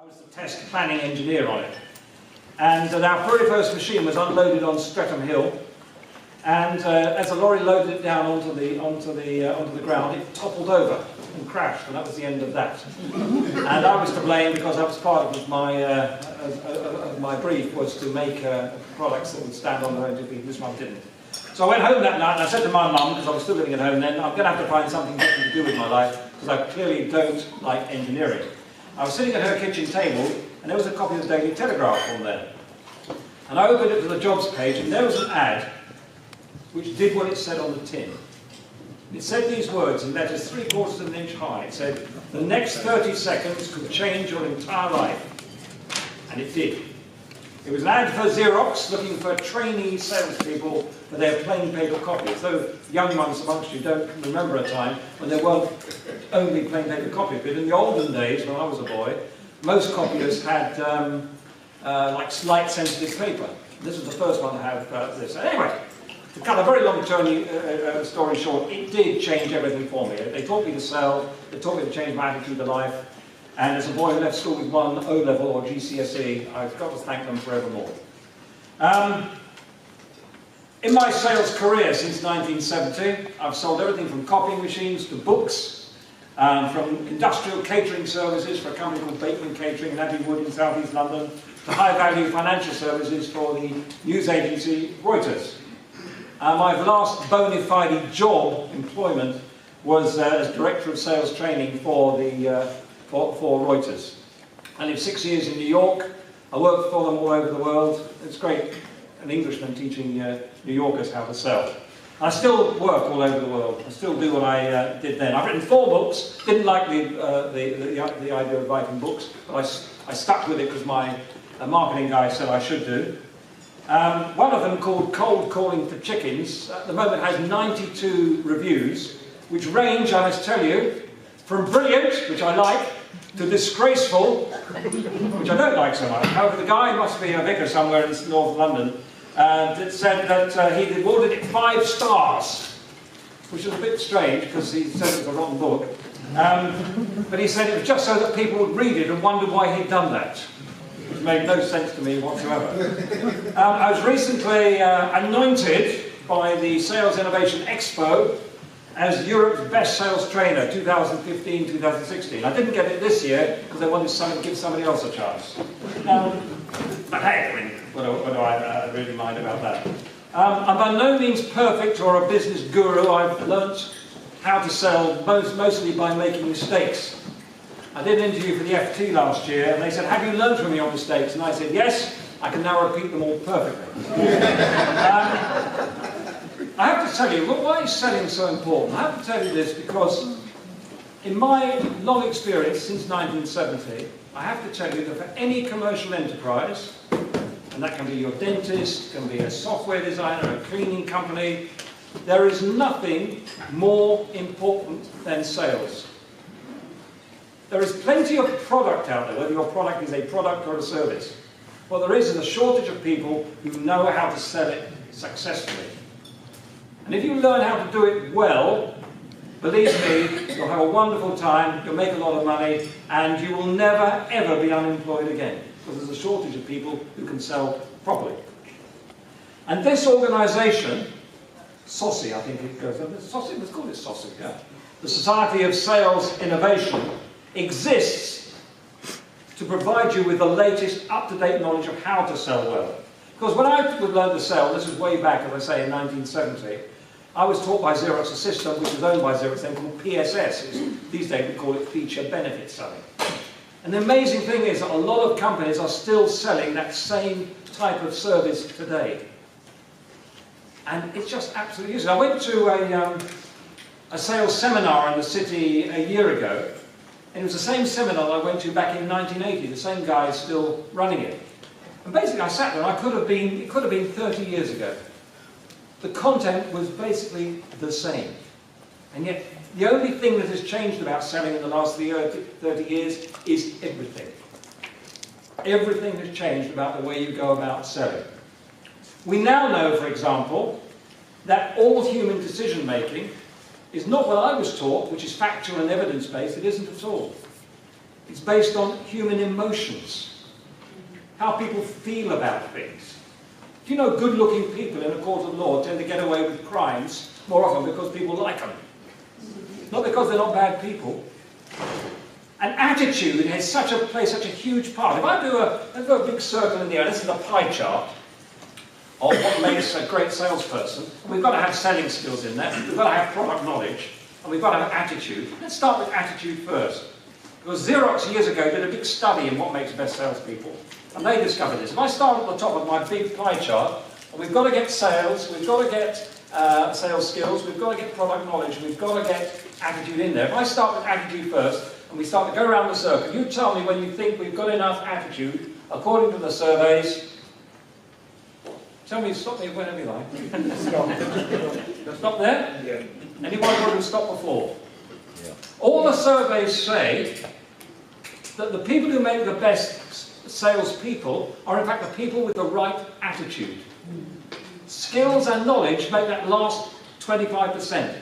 I was the test planning engineer on it. And our very first machine was unloaded on Streatham Hill. And as the lorry loaded it down onto the ground, it toppled over and crashed, and that was the end of that. And I was to blame because that was part of my brief, was to make products that would stand on their own two feet. This one didn't. So I went home that night and I said to my mum, because I was still living at home then, I'm going to have to find something different to do with my life, because I clearly don't like engineering. I was sitting at her kitchen table, and there was a copy of the Daily Telegraph on there. And I opened it to the jobs page, and there was an ad which did what it said on the tin. It said these words in letters 3/4 of an inch high. It said, "The next 30 seconds could change your entire life." And it did. It was an ad for Xerox looking for trainee salespeople for their plain paper copies. Though young ones amongst you don't remember a time when there weren't only plain paper copies. But in the olden days, when I was a boy, most copiers had like light sensitive paper. This was the first one to have this. Anyway, to cut a very long story short, it did change everything for me. They taught me to sell, they taught me to change my attitude to life, and as a boy who left school with one O-level or GCSE, I've got to thank them forevermore. In my sales career since 1970, I've sold everything from copying machines to books, from industrial catering services for a company called Bateman Catering in Abbey Wood in South East London, to high-value financial services for the news agency Reuters. My last bona fide job employment was as Director of Sales Training for Reuters. I lived 6 years in New York. I worked for them all over the world. It's great, an Englishman teaching New Yorkers how to sell. I still work all over the world. I still do what I did then. I've written 4 books. Didn't like the idea of writing books, but I stuck with it because my marketing guy said I should do. One of them, called Cold Calling for Chickens, at the moment has 92 reviews, which range, I must tell you, from brilliant, which I like, to disgraceful, which I don't like so much. However, the guy must be a vicar somewhere in North London, that said that he'd awarded it 5 stars, which is a bit strange because he said it was a rotten book. But he said it was just so that people would read it and wonder why he'd done that. Which made no sense to me whatsoever. I was recently anointed by the Sales Innovation Expo as Europe's Best Sales Trainer 2015-2016. I didn't get it this year because they wanted to give somebody else a chance. But hey, I mean, what do I really mind about that? I'm by no means perfect or a business guru. I've learnt how to sell mostly by making mistakes. I did an interview for the FT last year, and they said, "Have you learned from your mistakes?" And I said, "Yes, I can now repeat them all perfectly." I have to tell you, why is selling so important? I have to tell you this because in my long experience since 1970, I have to tell you that for any commercial enterprise, and that can be your dentist, can be a software designer, a cleaning company, there is nothing more important than sales. There is plenty of product out there, whether your product is a product or a service. What there is a shortage of people who know how to sell it successfully. And if you learn how to do it well, believe me, you'll have a wonderful time, you'll make a lot of money, and you will never, ever be unemployed again. Because there's a shortage of people who can sell properly. And this organisation, SOSI, I think it goes, SOSI, let's call it SOSI, yeah. The Society of Sales Innovation, exists to provide you with the latest up-to-date knowledge of how to sell well. Because when I learned to sell, this was way back, as I say, in 1970, I was taught by Xerox a system which was owned by Xerox then called PSS. These days we call it feature benefit selling. And the amazing thing is that a lot of companies are still selling that same type of service today. And it's just absolutely useless. I went to a sales seminar in the city a year ago, and it was the same seminar I went to back in 1980. The same guy is still running it. And basically I sat there, and it could have been 30 years ago. The content was basically the same. And yet, the only thing that has changed about selling in the last 30 years is everything. Everything has changed about the way you go about selling. We now know, for example, that all human decision-making is not what I was taught, which is factual and evidence-based. It isn't at all. It's based on human emotions, how people feel about things. Do you know good-looking people in a court of law tend to get away with crimes more often because people like them? Not because they're not bad people. And attitude has plays such a huge part. If I do a big circle in the air, this is a pie chart of what makes a great salesperson. We've got to have selling skills in there, we've got to have product knowledge, and we've got to have attitude. Let's start with attitude first. Because Xerox years ago did a big study in what makes best salespeople. And they discovered this. If I start at the top of my big pie chart, and we've got to get sales, we've got to get sales skills, we've got to get product knowledge, we've got to get attitude in there. If I start with attitude first, and we start to go around the circle, you tell me when you think we've got enough attitude, according to the surveys. Tell me, stop me whenever you like. Stop there? Yeah. Anyone want to stop before? Yeah. All the surveys say that the people who make the best salespeople are in fact the people with the right attitude. Skills and knowledge make that last 25%.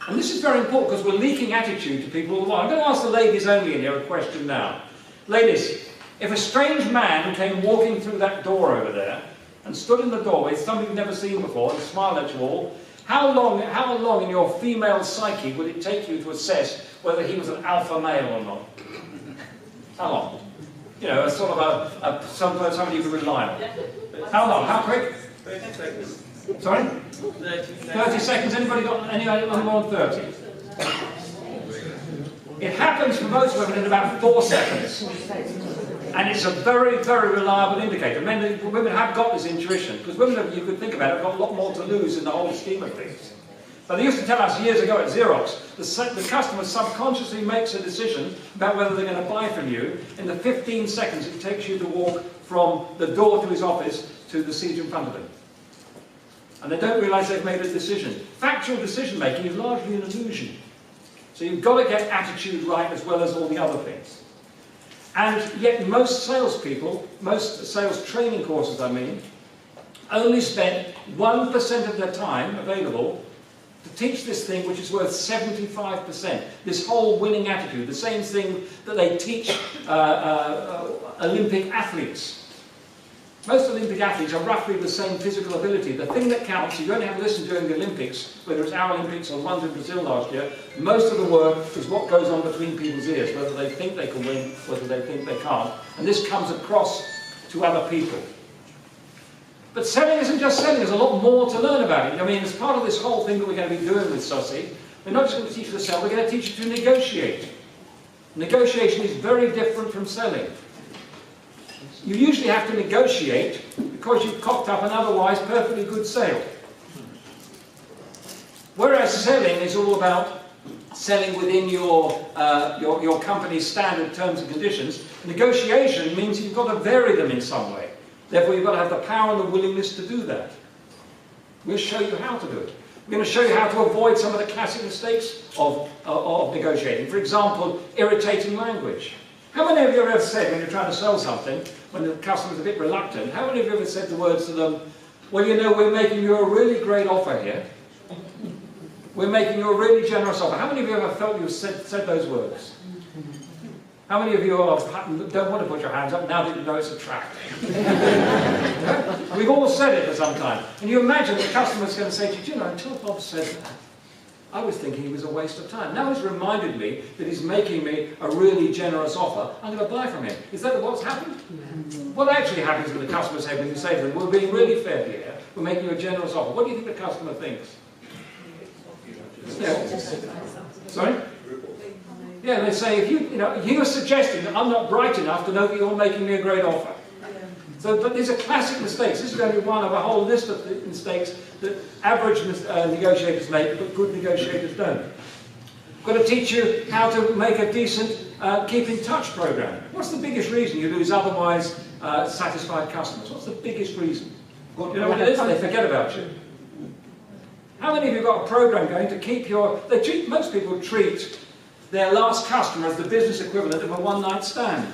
And this is very important because we're leaking attitude to people all the while. I'm going to ask the ladies only in here a question now. Ladies, if a strange man came walking through that door over there and stood in the doorway, somebody you've never seen before, and smiled at you all, how long in your female psyche would it take you to assess whether he was an alpha male or not? How long? You know, a sort of somebody you could rely on. How long? How quick? 30 seconds. Sorry? 30 seconds. Anybody got any more than 30? It happens for most women in about 4 seconds. And it's a very, very reliable indicator. Women have got this intuition, because women, you could think about it, have got a lot more to lose in the whole scheme of things. But they used to tell us years ago at Xerox, the customer subconsciously makes a decision about whether they're going to buy from you in the 15 seconds it takes you to walk from the door to his office to the seat in front of him. And they don't realise they've made a decision. Factual decision making is largely an illusion. So you've got to get attitude right as well as all the other things. And yet most salespeople, most sales training courses I mean, only spend 1% of their time available to teach this thing which is worth 75%. This whole winning attitude, the same thing that they teach Olympic athletes. Most Olympic athletes are roughly the same physical ability. The thing that counts, you only have to listen during the Olympics, whether it's our Olympics or ones in Brazil last year, most of the work is what goes on between people's ears, whether they think they can win, whether they think they can't. And this comes across to other people. But selling isn't just selling, there's a lot more to learn about it. I mean, as part of this whole thing that we're going to be doing with Sussy, we're not just going to teach you to sell, we're going to teach you to negotiate. Negotiation is very different from selling. You usually have to negotiate because you've cocked up an otherwise perfectly good sale. Whereas selling is all about selling within your company's standard terms and conditions. Negotiation means you've got to vary them in some way. Therefore, you've got to have the power and the willingness to do that. We'll show you how to do it. We're going to show you how to avoid some of the classic mistakes of negotiating. For example, irritating language. How many of you have ever said, when you're trying to sell something, when the customer's a bit reluctant, how many of you have ever said the words to them, well, you know, we're making you a really great offer here. We're making you a really generous offer. How many of you ever felt you've said those words? How many of you don't want to put your hands up now that you know it's a trap? We've all said it at some time. And you imagine the customer's going to say to you, do you know, until Bob said that, I was thinking he was a waste of time. Now he's reminded me that he's making me a really generous offer. I'm going to buy from him. Is that what's happened? What actually happens in the customer's head when you say to them, we're being really fair here, we're making you a generous offer. What do you think the customer thinks? Yeah. Sorry? Yeah, they say, if you're suggesting that I'm not bright enough to know that you're making me a great offer. So, but these are classic mistakes. This is only one of a whole list of mistakes that average negotiators make, but good negotiators don't. I've got to teach you how to make a decent keep in touch program. What's the biggest reason you lose otherwise satisfied customers? What's the biggest reason? You know what it is? They forget about you. How many of you have got a program going to keep your... most people treat their last customer as the business equivalent of a one-night stand.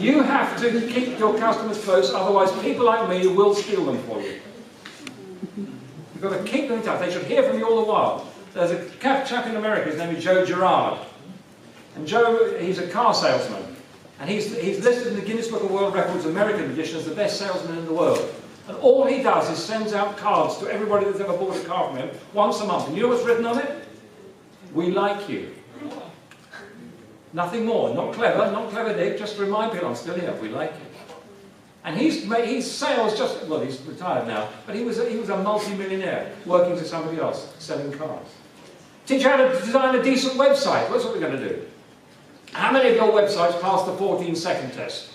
You have to keep your customers close, otherwise people like me will steal them for you. You've got to keep them in touch. They should hear from you all the while. there's a chap in America, his name is Joe Girard. And Joe, he's a car salesman. And he's listed in the Guinness Book of World Records American edition as the best salesman in the world. And all he does is sends out cards to everybody that's ever bought a car from him once a month. And you know what's written on it? We like you. Nothing more. Not clever Dick, just to remind people I'm still here, we like you. And his sales just, well, he's retired now, but he was a multi-millionaire working for somebody else, selling cars. Teach you how to design a decent website. That's what we're going to do. How many of your websites passed the 14-second test?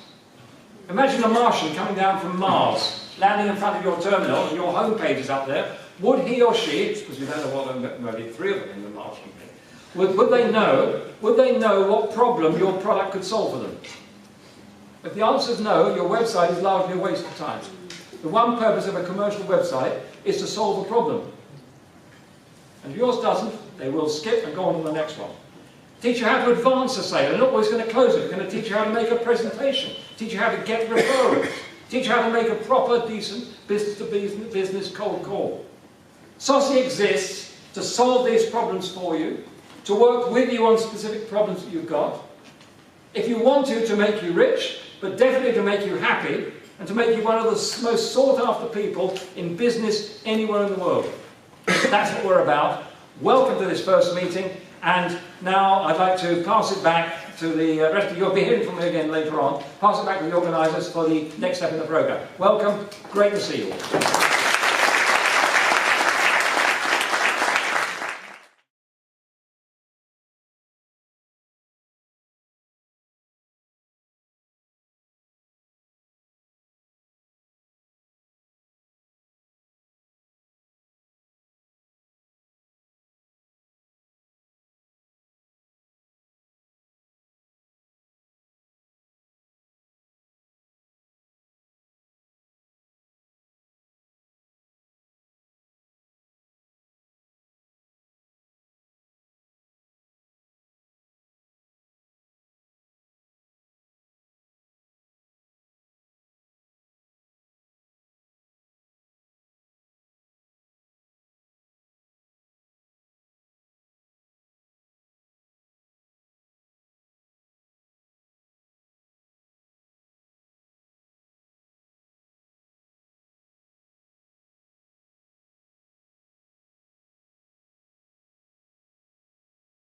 Imagine a Martian coming down from Mars, landing in front of your terminal, and your homepage is up there. Would he or she, because we don't know what, maybe 3 of them in the Martian thing, would they know what problem your product could solve for them? If the answer is no, your website is largely a waste of time. The one purpose of a commercial website is to solve a problem. And if yours doesn't, they will skip and go on to the next one. Teach you how to advance a sale. They're not always going to close it. They're going to teach you how to make a presentation. Teach you how to get referrals. Teach you how to make a proper, decent business-to-business cold call. Saucy exists to solve these problems for you, to work with you on specific problems that you've got. If you want to make you rich, but definitely to make you happy, and to make you one of the most sought-after people in business anywhere in the world. That's what we're about. Welcome to this first meeting, and now I'd like to pass it back to the rest of you. You'll be hearing from me again later on. Pass it back to the organisers for the next step in the programme. Welcome, great to see you all.